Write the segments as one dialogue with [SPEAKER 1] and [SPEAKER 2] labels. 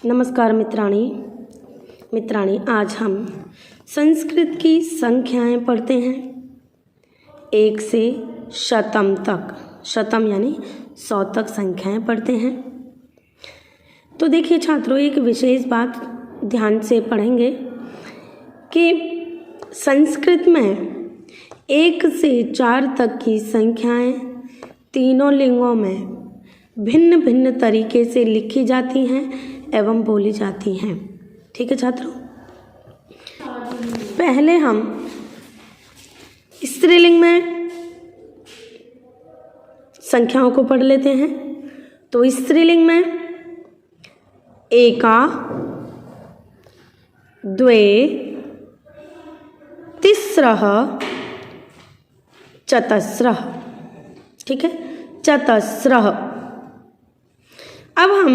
[SPEAKER 1] नमस्कार मित्राणी, आज हम संस्कृत की संख्याएं पढ़ते हैं 1 से शतम तक। शतम यानी 100 तक संख्याएं पढ़ते हैं। तो देखिए छात्रों, एक विशेष बात ध्यान से पढ़ेंगे कि संस्कृत में 1 से 4 तक की संख्याएं तीनों लिंगों में भिन्न भिन्न तरीके से लिखी जाती हैं एवं बोली जाती हैं। ठीक है छात्रों, पहले हम स्त्रीलिंग में संख्याओं को पढ़ लेते हैं। तो स्त्रीलिंग में एका, द्वे, तिस्रः, चतस्रः। ठीक है, चतस्रः। अब हम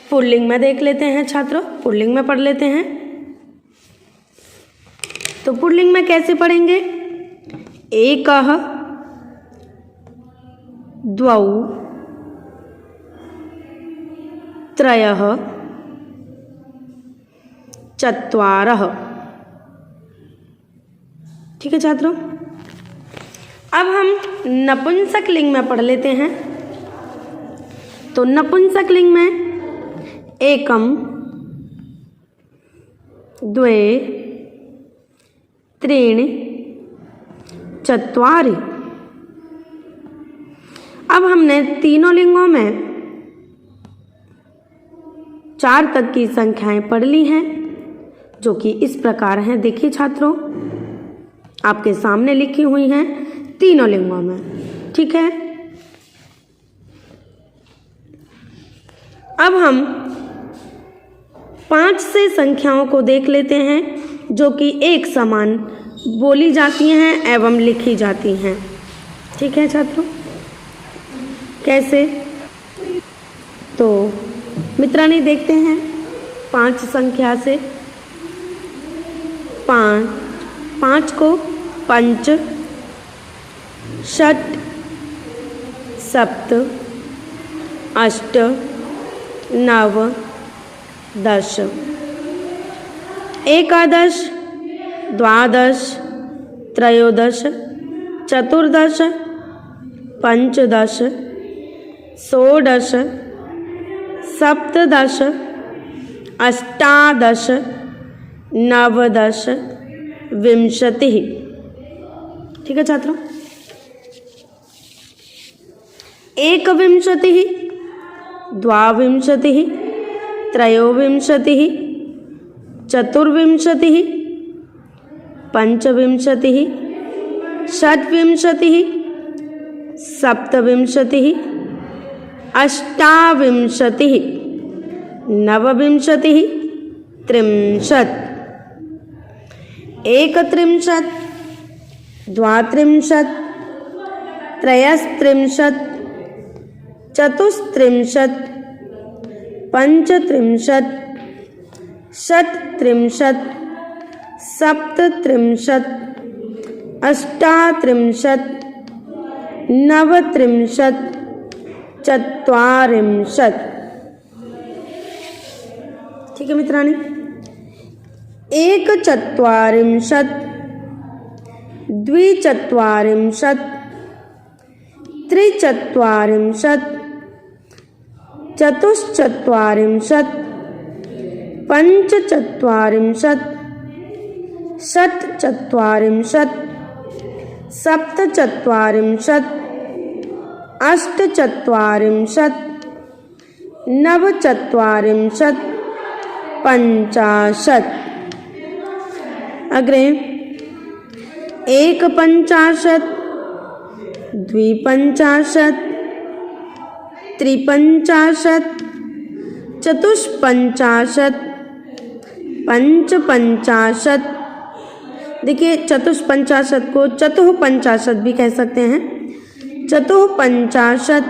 [SPEAKER 1] पुल्लिंग में देख लेते हैं छात्रों, पुल्लिंग में पढ़ लेते हैं। तो पुल्लिंग में कैसे पढ़ेंगे? एकः, द्वौ, त्रयः, चत्वारः। ठीक है छात्रों, अब हम नपुंसक लिंग में पढ़ लेते हैं। तो नपुंसक लिंग में एकम, द्वे, त्रीणि, चत्वारि। अब हमने तीनों लिंगों में 4 तक की संख्याएं पढ़ ली हैं, जो कि इस प्रकार हैं। देखिए छात्रों, आपके सामने लिखी हुई हैं तीनों लिंगों में। ठीक है, अब हम 5 से संख्याओं को देख लेते हैं, जो कि एक समान बोली जाती हैं एवं लिखी जाती हैं। ठीक है छात्रों, कैसे? तो मित्राणी देखते हैं 5 संख्या से। 5 को पंच, षट, सप्त, अष्ट, नव, 10। एकादश, द्वादश, त्रयोदश, चतुर्दश, पंचदश, षोडश, सप्तदश, अष्टादश, नवदश, विंशतिः। ठीक है छात्रों, एकविंशतिः, द्वाविंशतिः, त्रयोविंशतिः, चतुर्विंशतिः, पंचविंशतिः, षड्विंशतिः, सप्तविंशतिः, अष्टाविंशतिः, नवविंशतिः, त्रिंशत्। एकत्रिंशत्, द्वात्रिंशत्, त्रयस्त्रिंशत्, चतुस्त्रिंशत्, पंचत्रिंशत्, षट्त्रिंशत्, सप्तत्रिंशत्, अष्टात्रिंशत्, नवत्रिंशत्, चत्वारिंशत्। ठीक है मित्राणि, एकचत्वारिंशत्, द्विचत्वारिंशत्, त्रिचत्वारिंशत्, चतुश्चत्वारिंशत्, पंचचत्वारिंशत्, षट्चत्वारिंशत्, सप्तचत्वारिंशत्, अष्टचत्वारिंशत्, नवचत्वारिंशत्, 50। अग्रे एकपञ्चाशत्, द्विपञ्चाशत्, त्रिपञ्चाशत्, चतुष्पञ्चाशत्, पंचपञ्चाशत्। देखिए चतुष्पञ्चाशत् को चतुःपञ्चाशत् भी कह सकते हैं। चतुःपञ्चाशत्,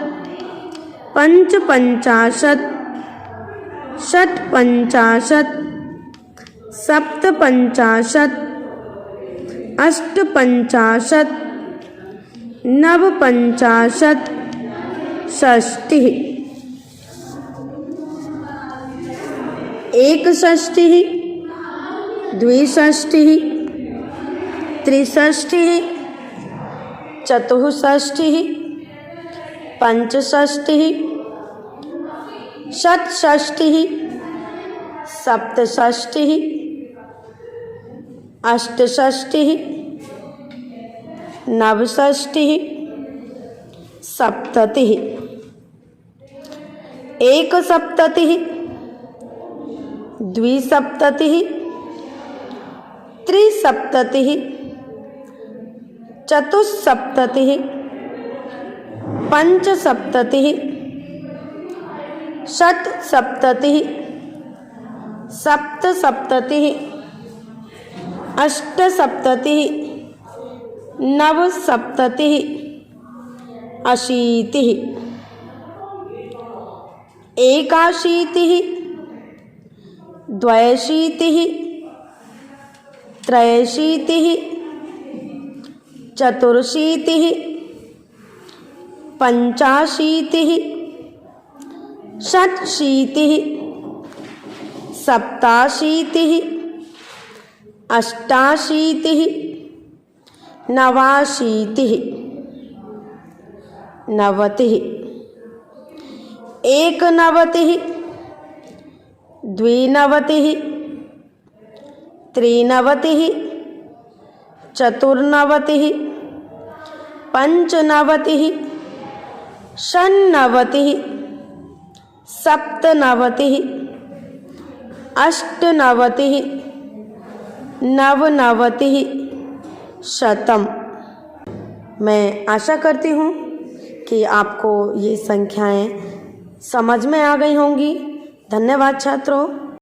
[SPEAKER 1] पंचपञ्चाशत्, षट्पञ्चाशत्, सप्तपञ्चाशत्, अष्टपञ्चाशत्, नवपञ्चाशत्, षष्टिः एकषष्टिः द्विषष्टिः त्रिषष्टिः चतुःषष्टिः पंचषष्टिः षट्षष्टिः सप्तषष्टिः अष्टषष्टिः नवषष्टिः सप्ततिः एकसप्ततिः द्विसप्ततिः त्रिसप्ततिः चतुस्सप्ततिः पंचसप्ततिः षट्सप्ततिः सप्तसप्ततिः अष्टसप्ततिः नवसप्ततिः अशीतिः एकाशीतिः द्व्यशीतिः त्रयशीतिः चतुर्शीतिः पंचाशीतिः षट्शीतिः सप्ताशीतिः अष्टाशीतिः नवाशीतिः नवतिः एकनवतिः द्विनवतिः त्रिनवतिः चतुर्नवतिः पंचनवतिः षण्णवतिः सप्तनवतिः अष्टनवतिः नवनवतिः शतम। मैं आशा करती हूँ कि आपको ये संख्याएं समझ में आ गई होंगी। धन्यवाद छात्रों।